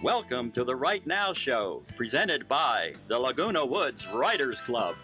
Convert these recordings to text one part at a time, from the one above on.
Welcome to the Right Now Show, presented by the Laguna Woods Writers Club.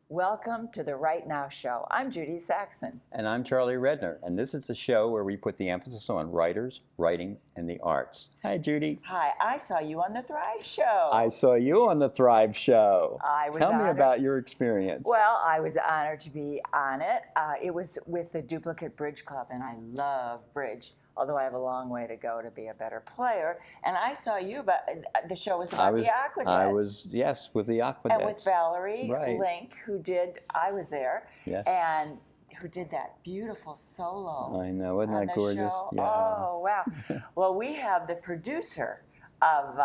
Welcome to the Right Now Show. I'm Judy Saxon. And I'm Charlie Redner, and this is the show where we put the emphasis on writers, writing, and the arts. Hi, Judy. Hi, I saw you on the Thrive Show. I saw you on the Thrive Show. Tell me about your experience. Well, I was honored to be on it. It was with the Duplicate Bridge Club, and I love bridge, although I have a long way to go to be a better player. And I saw you, but the show was about the Aquadets. I was, yes, with the Aquadets. And with Valerie right. Link, I was there. Yes. And who did that beautiful solo. I know, isn't that gorgeous? Show. Yeah. Oh, wow. Well, we have the producer of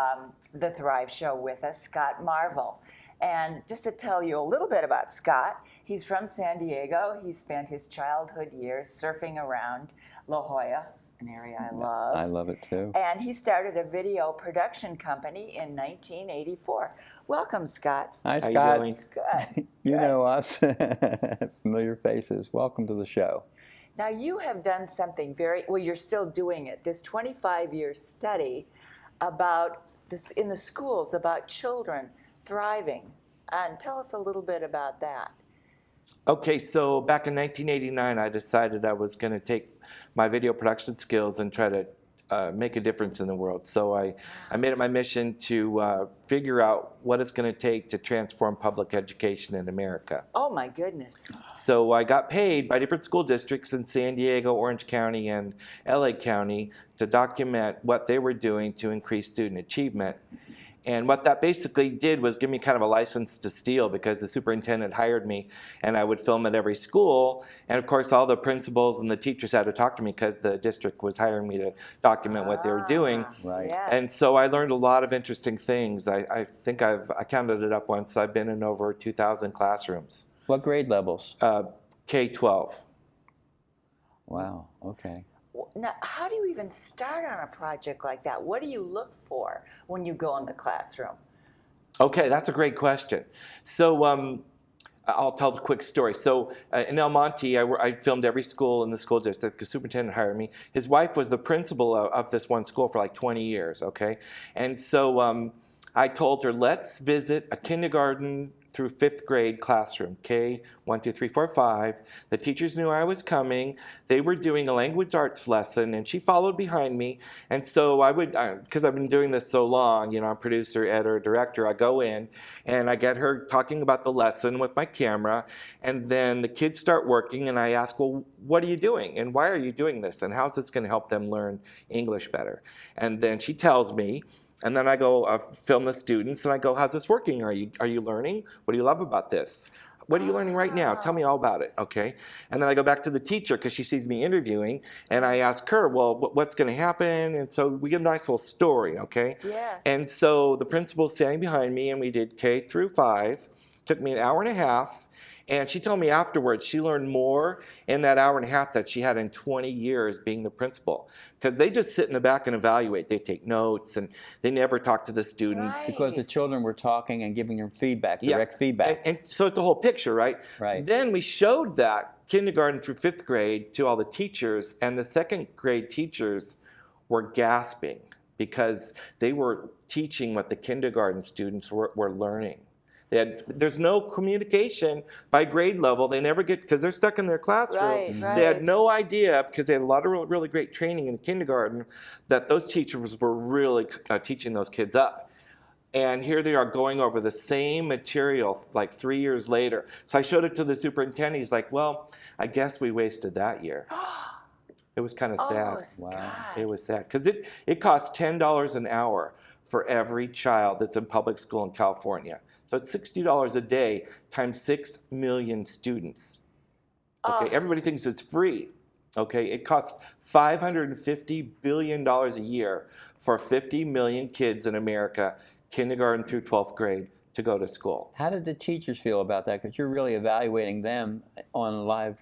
the Thrive Show with us, Scott Marvel. And just to tell you a little bit about Scott, he's from San Diego. He spent his childhood years surfing around La Jolla, an area I love. I love it too. And he started a video production company in 1984. Welcome, Scott. Hi, Scott. How you doing? Good. You Good. know us. Familiar faces. Welcome to the show. Now, you have done something you're still doing it, this 25-year study about this in the schools, about children thriving. And tell us a little bit about that. Okay, so back in 1989, I decided I was going to take my video production skills and try to make a difference in the world. So I made it my mission to figure out what it's going to take to transform public education in America. Oh, my goodness. So I got paid by different school districts in San Diego, Orange County, and LA County to document what they were doing to increase student achievement. And what that basically did was give me kind of a license to steal, because the superintendent hired me and I would film at every school. And of course, all the principals and the teachers had to talk to me because the district was hiring me to document what they were doing. Right. Yes. And so I learned a lot of interesting things. I think I counted it up once. I've been in over 2,000 classrooms. What grade levels? K-12. Wow, okay. Now, how do you even start on a project like that? What do you look for when you go in the classroom? Okay, that's a great question. So I'll tell the quick story. So in El Monte, I filmed every school in the school district. The superintendent hired me. His wife was the principal of this one school for like 20 years, okay? And so I told her, let's visit a kindergarten through 5th grade classroom, K, 1, 2, 3, 4, 5. The teachers knew I was coming. They were doing a language arts lesson, and she followed behind me. And so I would, because I've been doing this so long, you know, I'm producer, editor, director, I go in, and I get her talking about the lesson with my camera, and then the kids start working, and I ask, well, what are you doing, and why are you doing this, and how's this going to help them learn English better? And then she tells me. And then I go film the students, and I go, how's this working? Are you learning? What do you love about this? What are you learning right now? Tell me all about it, okay? And then I go back to the teacher, because she sees me interviewing, and I ask her, well, what's going to happen? And so we get a nice little story, okay? Yes. And so the principal's standing behind me, and we did K through 5. Took me an hour and a half. And she told me afterwards she learned more in that hour and a half that she had in 20 years being the principal. Because they just sit in the back and evaluate. They take notes, and they never talk to the students. Right. Because the children were talking and giving them feedback, direct feedback. And so it's the whole picture, right? Right. Then we showed that kindergarten through 5th grade to all the teachers, and the 2nd grade teachers were gasping because they were teaching what the kindergarten students were learning. There's no communication by grade level. They never get, because they're stuck in their classroom. Right. They had no idea, because they had a lot of really great training in the kindergarten, that those teachers were really teaching those kids up. And here they are going over the same material like 3 years later. So I showed it to the superintendent. He's like, well, I guess we wasted that year. It was kind of sad. Oh, Scott. Wow. It was sad, because it costs $10 an hour for every child that's in public school in California. So it's $60 a day times 6 million students. Okay, everybody thinks it's free. Okay, it costs $550 billion a year for 50 million kids in America, kindergarten through 12th grade, to go to school. How did the teachers feel about that? Because you're really evaluating them on live,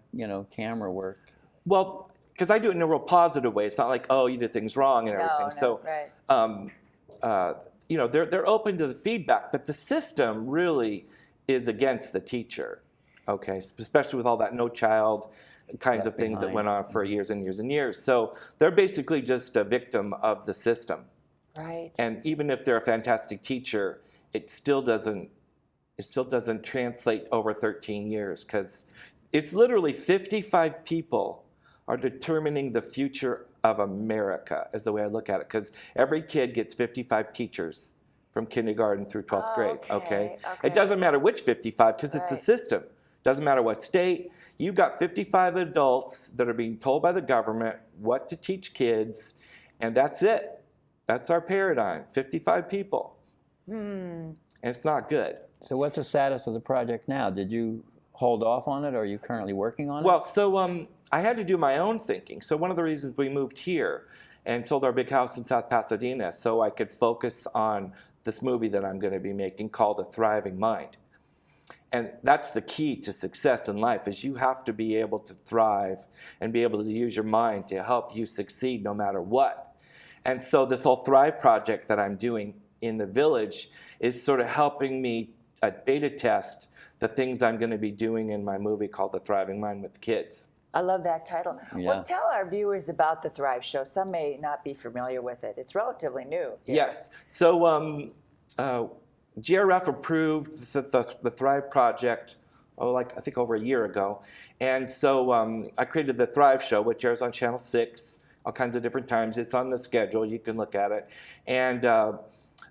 camera work. Well, because I do it in a real positive way. It's not like, oh, you did things wrong and everything. No, right. They're open to the feedback, but the system really is against the teacher. okay? Especially with all that No Child kinds Left of things that behind. went on for years and years and years. So they're basically just a victim of the system. Right. And even if they're a fantastic teacher, it still doesn't translate over 13 years, because it's literally 55 people are determining the future of America, is the way I look at it, because every kid gets 55 teachers from kindergarten through 12th grade, okay? okay. It doesn't matter which 55, because it's a Right. system. Doesn't matter what state. You've got 55 adults that are being told by the government what to teach kids, and that's it. That's our paradigm, 55 people. And it's not good. So what's the status of the project now? Did you hold off on it, or are you currently working on it? Well, so I had to do my own thinking. So one of the reasons we moved here and sold our big house in South Pasadena, so I could focus on this movie that I'm going to be making called A Thriving Mind. And that's the key to success in life, is you have to be able to thrive and be able to use your mind to help you succeed no matter what. And so this whole Thrive project that I'm doing in the village is sort of helping me beta test the things I'm going to be doing in my movie called The Thriving Mind with kids. I love that title. Yeah. Well, tell our viewers about the Thrive Show. Some may not be familiar with it. It's relatively new. Yes. So GRF approved the Thrive project, I think over a year ago. And so I created the Thrive Show, which airs on Channel 6, all kinds of different times. It's on the schedule. You can look at it. And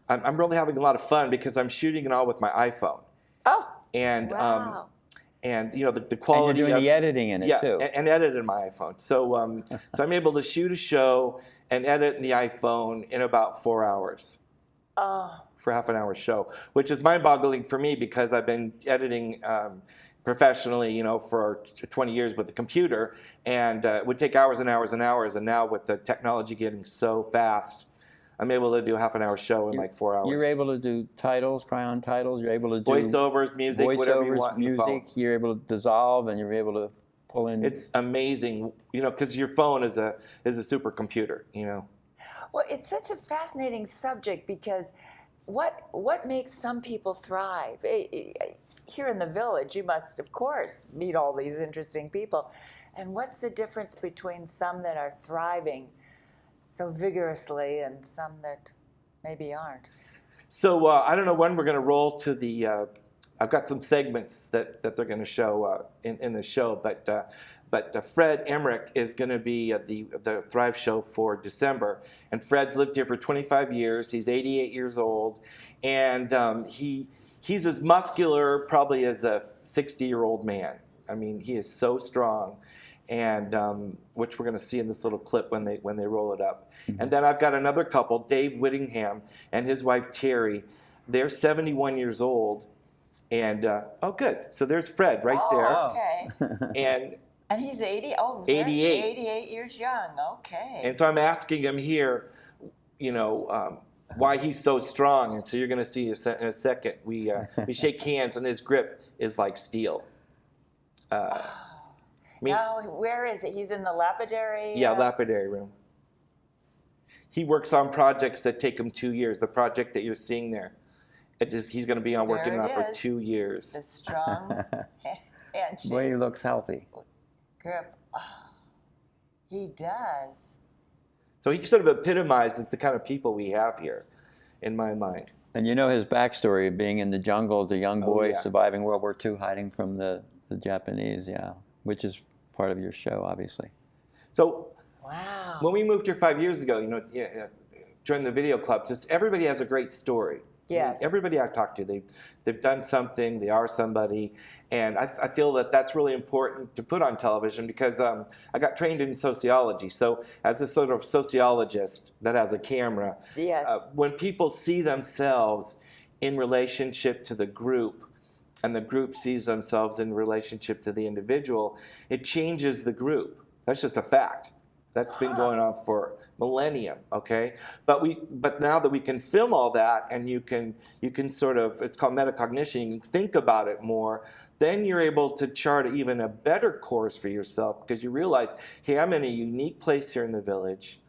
I'm really having a lot of fun because I'm shooting it all with my iPhone. Oh, And wow. and the and quality you're doing of the editing in it yeah, too. and edit in my iPhone. So so I'm able to shoot a show and edit in the iPhone in about 4 hours Oh, for half an hour show, which is mind-boggling for me because I've been editing professionally, for 20 years with the computer, and it would take hours and hours and hours. And now with the technology getting so fast, I'm able to do a half an hour show in like 4 hours. You're able to do titles, cry-on titles. You're able to do Voiceovers, music, whatever you voiceovers, want. On the phone. music. You're able to dissolve, and you're able to pull in. It's amazing, because your phone is a supercomputer, well, it's such a fascinating subject because what makes some people thrive? Here in the village, you must, of course, meet all these interesting people. And what's the difference between some that are thriving so vigorously and some that maybe aren't? So I don't know when we're going to roll to the. I've got some segments that they're going to show in the show, but Fred Emmerich is going to be at the Thrive Show for December, and Fred's lived here for 25 years. He's 88 years old, and he's as muscular probably as a 60-year-old man. I mean, he is so strong. And which we're going to see in this little clip when they roll it up. And then I've got another couple, Dave Whittingham and his wife Terry. They're 71 years old, and oh, good. So there's Fred right Oh, there, okay. and He's 80. Oh, 88. 88 years young. Okay. and so I'm asking him here, why he's so strong. And so you're going to see in a second. We shake hands, and his grip is like steel. Now, where is it? He's in the lapidary? Yeah, lapidary room. He works on projects that take him 2 years. The project that you're seeing there, he's going to be working There on it for is. 2 years. The strong handshake Boy, he looks healthy. grip. Oh, he does. So he sort of epitomizes the kind of people we have here, in my mind. And you know his backstory of being in the jungle as a young Oh, boy, yeah. surviving World War II, hiding from the Japanese, which is part of your show, obviously. So Wow. when we moved here 5 years ago, joined the video club, just everybody has a great story. Yes. Everybody I talk to, they've done something, they are somebody, and I feel that that's really important to put on television because I got trained in sociology. So as a sort of sociologist that has a camera, Yes. when people see themselves in relationship to the group, and the group sees themselves in relationship to the individual, it changes the group. That's just a fact. That's been going on for millennium, okay? But now that we can film all that and you can sort of, it's called metacognition, you can think about it more, then you're able to chart even a better course for yourself because you realize, hey, I'm in a unique place here in the village.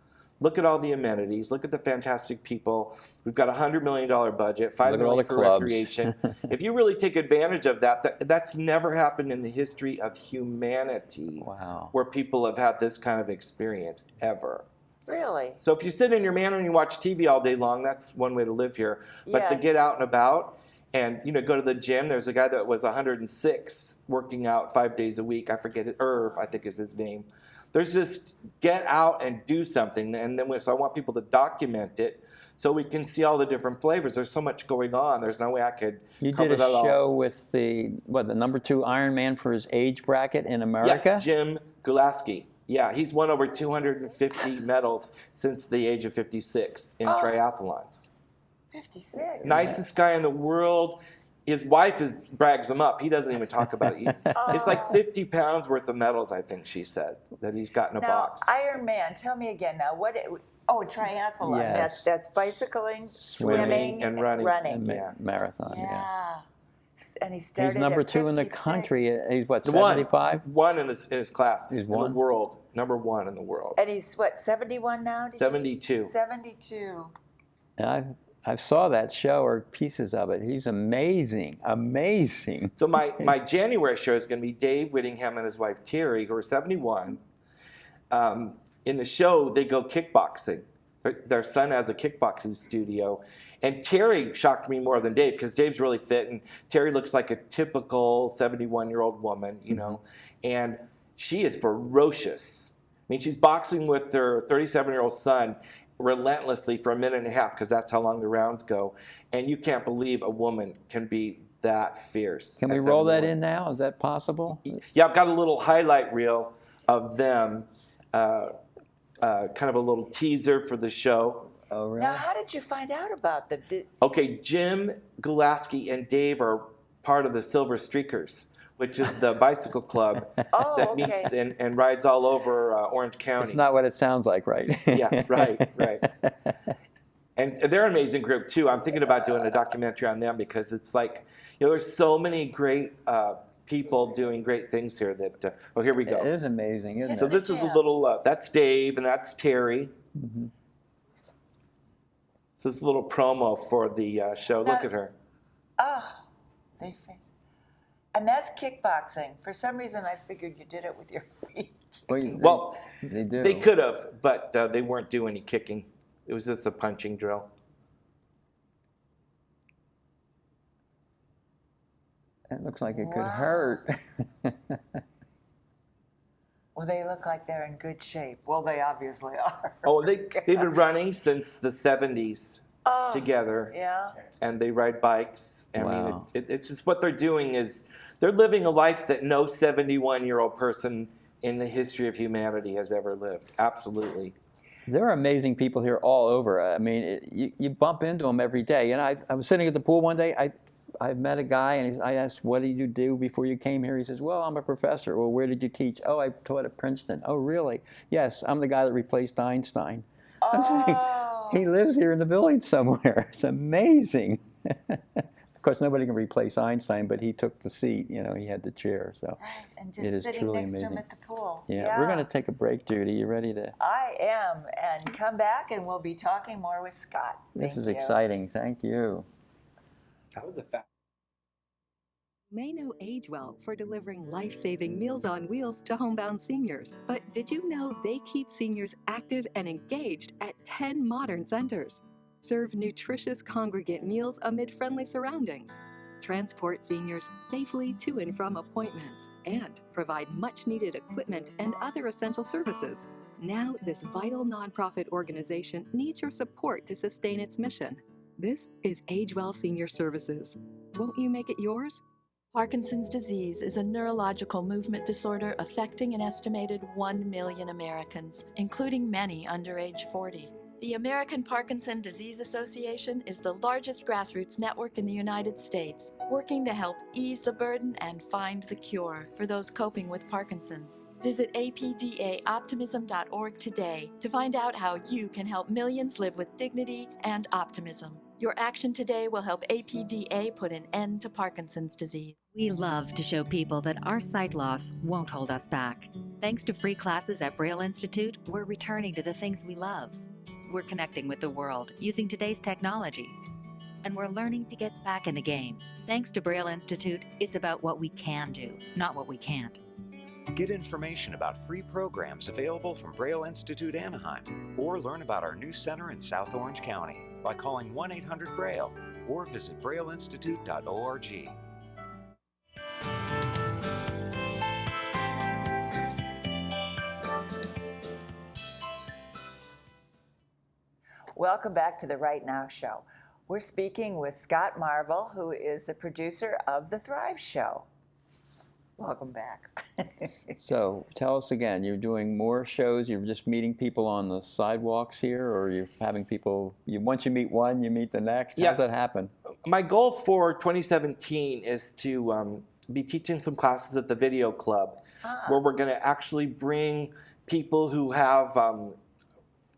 Look at all the amenities. Look at the fantastic people. We've got a $100 million budget, $5 Look at all million the for clubs. recreation. If you really take advantage of that, that's never happened in the history of humanity. Wow. Where people have had this kind of experience ever. Really? So if you sit in your manor and you watch TV all day long, that's one way to live here. But to Yes. get out and about and go to the gym, there's a guy that was 106 working out 5 days a week. I forget it, Irv, I think is his name. There's just get out and do something. And then so I want people to document it so we can see all the different flavors. There's so much going on. There's no way I could You cover did a that all. show with the number 2 Ironman for his age bracket in America? Yeah, Jim Gulaski. Yeah, he's won over 250 medals since the age of 56 in triathlons. 56. Nicest guy in the world. His wife brags him up. He doesn't even talk about it. It's like 50 pounds worth of medals, I think she said, that he's got in a Now, box. Ironman, tell me again now, triathlon. Yes. That's bicycling, Swimming and running. And Yeah. marathon, yeah. Yeah. And he started He's number at 2 in the 56. country. He's what, The one. 75? One in his class. He's in one? the world. Number 1 in the world. And he's what, 71 now? Did you say? 72. 72. And I saw that show or pieces of it. He's amazing, amazing. So my January show is going to be Dave Whittingham and his wife Terry, who are 71. In the show, they go kickboxing. Their son has a kickboxing studio. And Terry shocked me more than Dave, because Dave's really fit, and Terry looks like a typical 71-year-old woman, and she is ferocious. I mean, she's boxing with her 37-year-old son relentlessly for a minute and a half, because that's how long the rounds go. And you can't believe a woman can be that fierce. Can we at roll that 71. in now? Is that possible? Yeah, I've got a little highlight reel of them, kind of a little teaser for the show. Oh, really? Now, how did you find out about them? Okay, Jim Gulaski and Dave are part of the Silver Streakers, which is the bicycle club Oh, that okay. meets and rides all over Orange County. It's not what it sounds like, right? Yeah, right. And they're an amazing group, too. I'm thinking about doing a documentary on them, because it's like, there's so many great people doing great things here that, here we It go. is amazing, isn't So it? this is a little, that's Dave and that's Terry. Mm-hmm. So this is a little promo for the show. Look at her. Oh, they face. And that's kickboxing. For some reason, I figured you did it with your feet. Well, they do. they could have, but they weren't doing any kicking. It was just a punching drill. It looks like it could Wow. hurt. Well, they look like they're in good shape. Well, they obviously are. Oh, they've been running since the 70s Oh, together, Yeah. and they ride bikes. I mean, Wow. it's just what they're doing is they're living a life that no 71-year-old person in the history of humanity has ever lived. Absolutely. There are amazing people here all over. I mean, you bump into them every day. And I was sitting at the pool one day. I met a guy, and I asked, what did you do before you came here? He says, well, I'm a professor. Well, where did you teach? Oh, I taught at Princeton. Oh, really? Yes, I'm the guy that replaced Einstein. I'm saying, Oh. he lives here in the village somewhere. It's amazing. Of course, nobody can replace Einstein, but he took the seat. He had the chair. So Right, and it just is sitting truly next to him amazing. at the pool. Yeah, we're going to take a break, Judy. You ready to? I am, and come back, and we'll be talking more with Scott. This Thank is you. exciting. Thank you. That was a fact. May know age well for delivering life-saving Meals on Wheels to homebound seniors. But did you know they keep seniors active and engaged at 10 modern centers? Serve nutritious congregate meals amid friendly surroundings. Transport seniors safely to and from appointments. And provide much-needed equipment and other essential services. Now, this vital nonprofit organization needs your support to sustain its mission. This is AgeWell Senior Services. Won't you make it yours? Parkinson's disease is a neurological movement disorder affecting an estimated 1 million Americans, including many under age 40. The American Parkinson Disease Association is the largest grassroots network in the United States, working to help ease the burden and find the cure for those coping with Parkinson's. Visit apdaoptimism.org today to find out how you can help millions live with dignity and optimism. Your action today will help APDA put an end to Parkinson's disease. We love to show people that our sight loss won't hold us back. Thanks to free classes at Braille Institute, we're returning to the things we love. We're connecting with the world using today's technology. And we're learning to get back in the game. Thanks to Braille Institute, it's about what we can do, not what we can't. Get information about free programs available from Braille Institute Anaheim, or learn about our new center in South Orange County by calling 1-800-BRAILLE or visit brailleinstitute.org. Welcome back to the Right Now Show. We're speaking with Scott Marvel, who is the producer of The Thrive Show. Welcome back. So tell us again, you're doing more shows, you're just meeting people on the sidewalks here, or you're having people, once you meet one, you meet the next? How does that happen? My goal for 2017 is to be teaching some classes at the Video Club, where we're going to actually bring people who have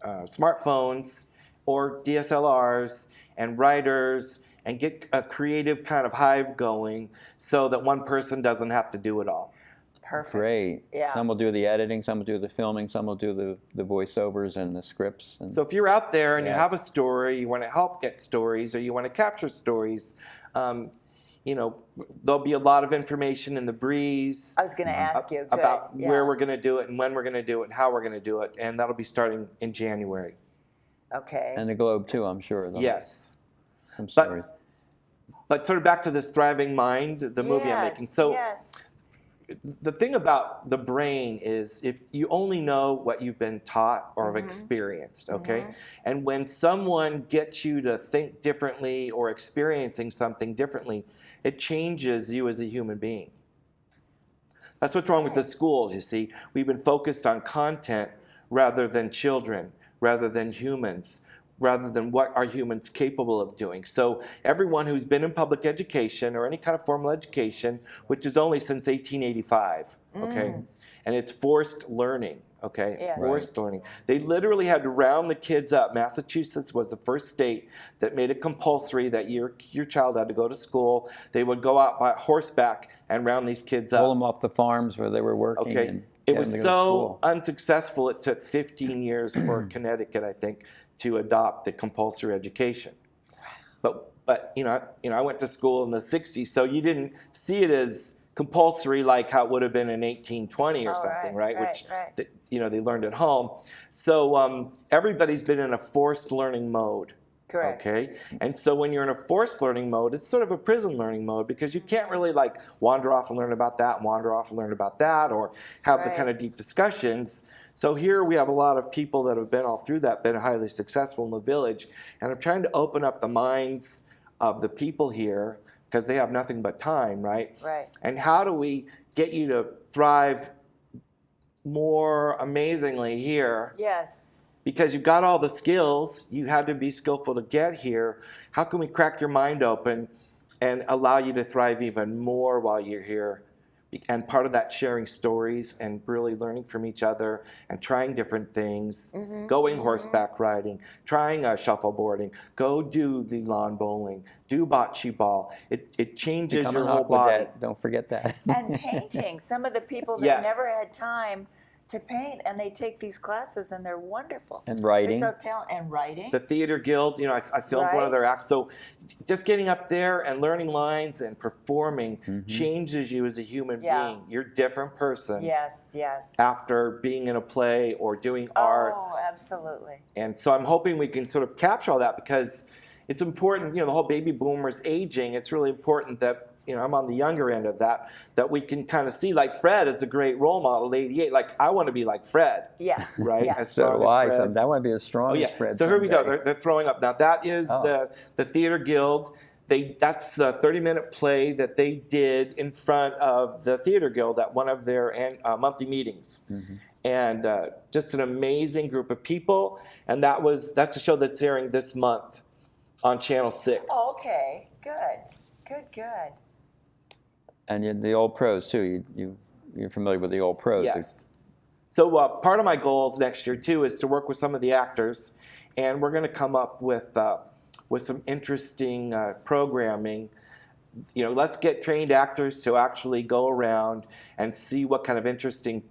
smartphones or DSLRs and writers and get a creative kind of hive going so that one person doesn't have to do it all. Perfect. Great. Yeah. Some will do the editing, some will do the filming, some will do the voiceovers and the scripts. And So if you're out there and you Yes. have a story, you want to help get stories, or you want to capture stories, you know, there'll be a lot of information in the breeze I was going to ask you. Good. about Yeah. where we're going to do it and when we're going to do it and how we're going to do it, and that'll be starting in January. Okay. And the Globe too, I'm sure. They'll have Yes. Some But- stories. But sort of back to this Thriving Mind, the movie I'm making. So yes. the thing about the brain is if you only know what you've been taught or have experienced, okay? And when someone gets you to think differently or experiencing something differently, it changes you as a human being. That's what's wrong with the schools, you see. We've been focused on content rather than children, rather than humans, rather than what are humans capable of doing. So everyone who's been in public education or any kind of formal education, which is only since 1885, okay? And it's forced learning, okay? Yes. Forced learning. They literally had to round the kids up. Massachusetts was the first state that made it compulsory that your child had to go to school. They would go out by horseback and round these kids up. Pull them off the farms where they were working. Okay. And It get was them to go to so school. unsuccessful, it took 15 years for Connecticut, I think, to adopt the compulsory education. But you know, I went to school in the 60s, so you didn't see it as compulsory like how it would have been in 1820 or something, right? Which you know, they learned at home. So everybody's been in a forced learning mode. Correct. Okay, and so when you're in a forced learning mode, it's sort of a prison learning mode because you can't really like wander off and learn about that, and wander off and learn about that, or have the kind of deep discussions. So here we have a lot of people that have been all through that, been highly successful in the village, and I'm trying to open up the minds of the people here because they have nothing but time, right? Right. And how do we get you to thrive more amazingly here? Yes. Because you've got all the skills, you had to be skillful to get here. How can we crack your mind open and allow you to thrive even more while you're here? And part of that, sharing stories and really learning from each other and trying different things, going horseback riding, trying shuffleboarding, go do the lawn bowling, do bocce ball. It changes Become your an whole body. aquadet. Don't forget that. And painting. Some of the people that Yes. never had time to paint, and they take these classes, and they're wonderful. And writing. They're so talented. And writing. The Theater Guild, you know, I filmed one of their Right. acts. So just getting up there and learning lines and performing changes you as a human being. You're a different person Yes, yes. after being in a play or doing art. Oh, absolutely. And so I'm hoping we can sort of capture all that because it's important, you know, the whole baby boomers aging, it's really important that, you know, I'm on the younger end of that we can kind of see, like Fred is a great role model, 88. Like, I want to be like Fred. Yes. Right? Yes. As So strong do as I. Fred. So I want to be as strong Oh, as yeah. Fred. So here we go. someday. They're throwing up. Now, that is Oh. the Theater Guild. That's the 30-minute play that they did in front of the Theater Guild at one of their monthly meetings. And just an amazing group of people. And that's a show that's airing this month on Channel 6. Oh, okay. Good. Good, good. And the old pros too. You're familiar with the old pros. Yes. So part of my goals next year too is to work with some of the actors, and we're going to come up with some interesting programming let's get trained actors to actually go around and see what kind of interesting,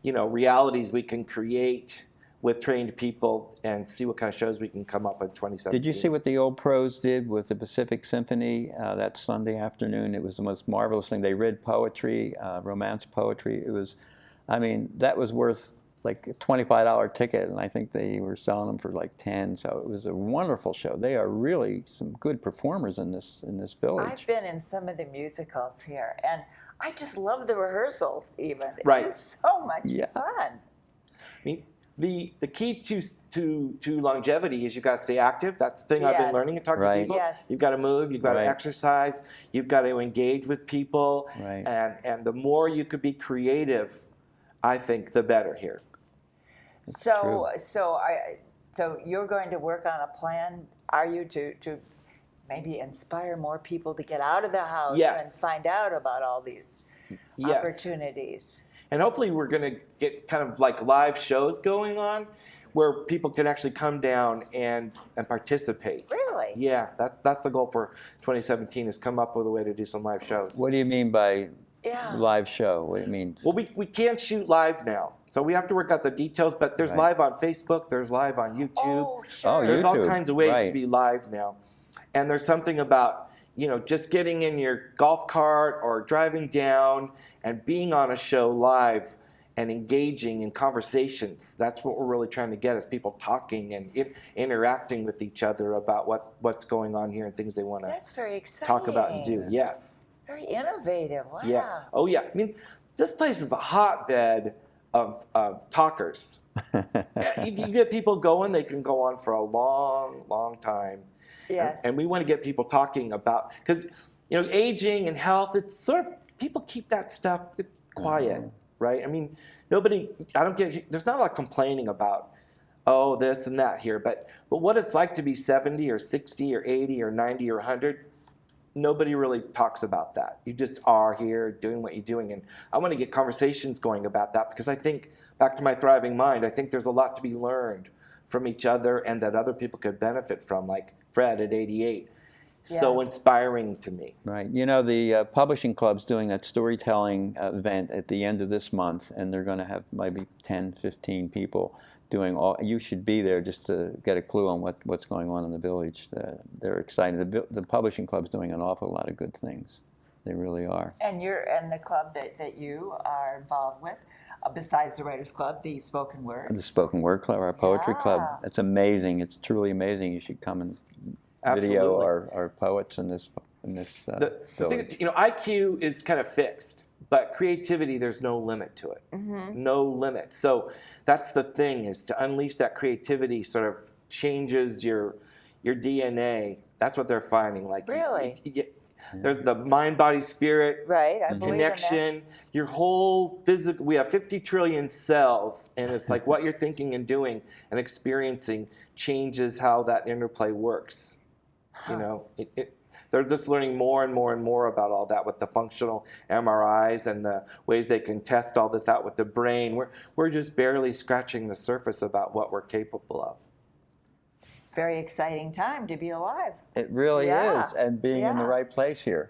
realities we can create with trained people and see what kind of shows we can come up with 2017. Did you see what the old pros did with the Pacific Symphony that Sunday afternoon? It was the most marvelous thing. They read poetry, romance poetry. That was worth like a $25 ticket, and I think they were selling them for like 10. So it was a wonderful show. They are really some good performers in this village. I've been in some of the musicals here, and I just love the rehearsals. Even Right. It's just so much fun. I mean, the key to longevity is you've got to stay active. That's the thing I've been Yes. learning and talking Right. to people. Yes. You've got to move. You've got Right. to exercise. You've got to engage with people. Right. And the more you could be creative, I think, the better here. So you're going to work on a plan, are you, to maybe inspire more people to get out of the house Yes. and find out about all these Yes. opportunities? And hopefully we're going to get kind of like live shows going on where people can actually come down and participate. Really? Yeah, that's the goal for 2017 is come up with a way to do some live shows. What do you mean by Yeah. live show? What do you mean? Well, we can't shoot live now. So we have to work out the details, but there's Right. live on Facebook, there's live on YouTube. Oh, sure. Oh, There's all YouTube, kinds of ways to right. be live now. And there's something about, just getting in your golf cart or driving down and being on a show live and engaging in conversations. That's what we're really trying to get is people talking and interacting with each other about what's going on here and things they want to That's very exciting. talk about and do. Yes. Very innovative. Wow. Yeah. Oh, yeah. I mean, this place is a hotbed of talkers. You get people going, they can go on for a long, long time. Yes. And we want to get people talking about, because, aging and health, it's sort of, people keep that stuff quiet, right? I mean, there's not a lot of complaining about, oh, this and that here, but what it's like to be 70 or 60 or 80 or 90 or 100, nobody really talks about that. You just are here doing what you're doing. And I want to get conversations going about that because I think, back to my thriving mind, I think there's a lot to be learned from each other and that other people could benefit from, like Fred at 88. So Yes. inspiring to me. Right. The Publishing Club's doing that storytelling event at the end of this month, and they're going to have maybe 10, 15 people doing all. You should be there just to get a clue on what's going on in the village. They're excited. The Publishing Club's doing an awful lot of good things. They really are. And the club that you are involved with, besides the Writers Club, the Spoken Word. The Spoken Word Club, our Poetry Club. Yeah. It's amazing. It's truly amazing. You should come and video Absolutely. our poets in this The village. thing, IQ is kind of fixed, but creativity, there's no limit to it. No limit. So that's the thing, is to unleash that creativity sort of changes your DNA. That's what they're finding. Like Really? there's the mind, body, spirit Right, I believe in that. connection. Your whole physical. We have 50 trillion cells, and it's like what you're thinking and doing and experiencing changes how that interplay works. They're just learning more and more and more about all that with the functional MRIs and the ways they can test all this out with the brain. We're just barely scratching the surface about what we're capable of. Very exciting time to be alive. It really Yeah. is, and being in the Yeah. right place here.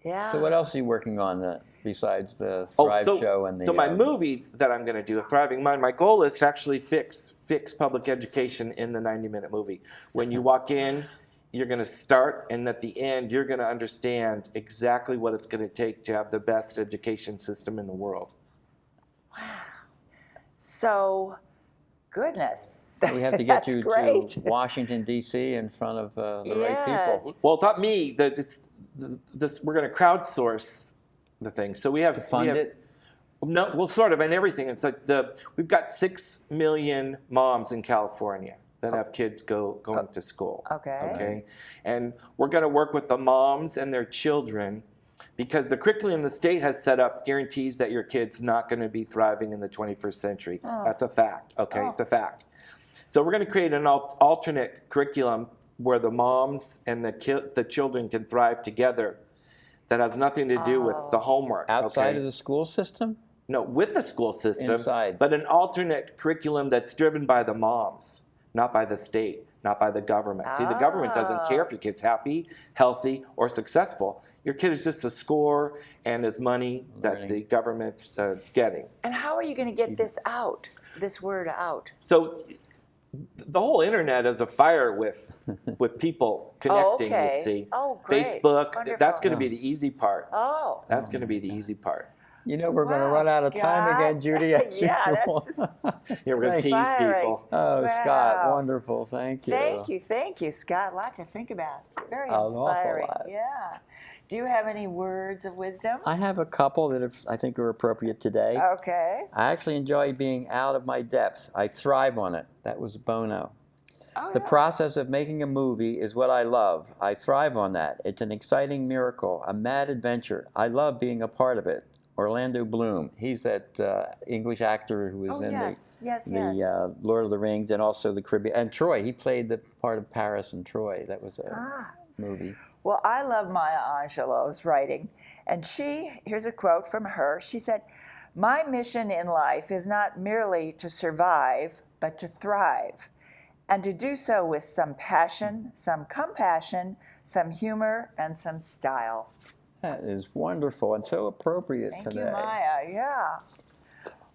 Yeah. So what else are you working on besides the Thrive show and the? So my movie that I'm going to do, A Thriving Mind, my goal is to actually fix public education in the 90-minute movie. When you walk in, you're going to start, and at the end, you're going to understand exactly what it's going to take to have the best education system in the world. So, goodness. We have to get That's you great. to Washington D.C. in front of the right Yes. people. Well, it's not me. We're going to crowdsource the thing. So we have To fund it? No, well, sort of, and everything. It's like we've got 6 million moms in California that have kids going to school. Okay. Okay, and we're going to work with the moms and their children, because the curriculum the state has set up guarantees that your kid's not going to be thriving in the 21st century. That's a fact. Okay, it's a fact. So we're going to create an alternate curriculum where the moms and the children can thrive together. That has nothing to do with the homework. Outside okay? of the school system? No, with the school system, Inside. but an alternate curriculum that's driven by the moms, not by the state. not by the government. See, the government doesn't care if your kid's happy, healthy, or successful. Your kid is just a score and is money that the government's getting. And how are you going to get this out, this word out? So the whole internet is afire with people connecting, you see. Oh, great. Facebook, Wonderful. that's going to be the easy part. Oh. That's going to be the easy part. You know, we're going to Wow, run out of time Scott. again, Judy, as Yeah, usual. that's just You're going to tease inspiring. people. Oh, Scott, Wow. wonderful. Thank you. Thank you, Scott. A lot to think about. Very An awful inspiring. lot. Yeah. Do you have any words of wisdom? I have a couple that I think are appropriate today. Okay. I actually enjoy being out of my depth. I thrive on it. That was Bono. Oh, The yeah. process of making a movie is what I love. I thrive on that. It's an exciting miracle, a mad adventure. I love being a part of it. Orlando Bloom, he's that English actor who was in the Lord of the Rings and also the Caribbean. And Troy, he played the part of Paris in Troy. That was a movie. Well, I love Maya Angelou's writing. And here's a quote from her. She said, "My mission in life is not merely to survive, but to thrive. And to do so with some passion, some compassion, some humor, and some style." That is wonderful and so appropriate Thank today. you, Maya. Yeah.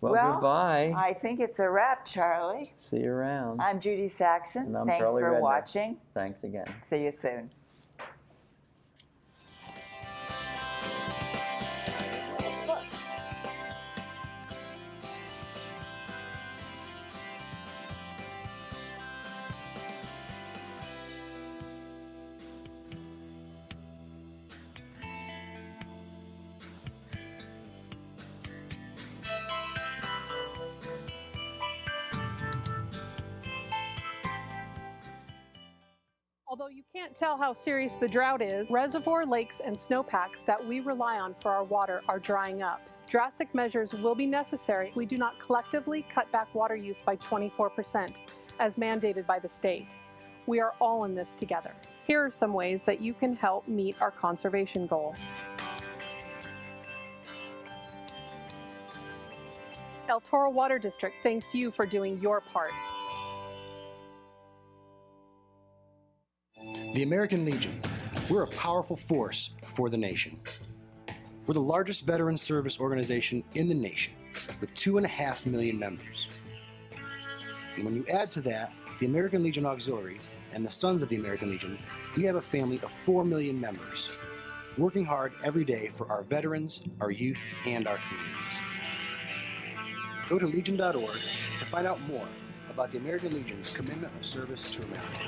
Well, goodbye. I think it's a wrap, Charlie. See you around. I'm Judy Saxon. And I'm Thanks Charlie for Redneck. watching. Thanks again. See you soon. Although you can't tell how serious the drought is, reservoir lakes and snowpacks that we rely on for our water are drying up. Drastic measures will be necessary if we do not collectively cut back water use by 24%, as mandated by the state. We are all in this together. Here are some ways that you can help meet our conservation goal. El Toro Water District thanks you for doing your part. The American Legion, we're a powerful force for the nation. We're the largest veteran service organization in the nation, with 2.5 million members. And when you add to that the American Legion Auxiliary and the Sons of the American Legion, we have a family of 4 million members, working hard every day for our veterans, our youth, and our communities. Go to legion.org to find out more about the American Legion's commitment of service to America.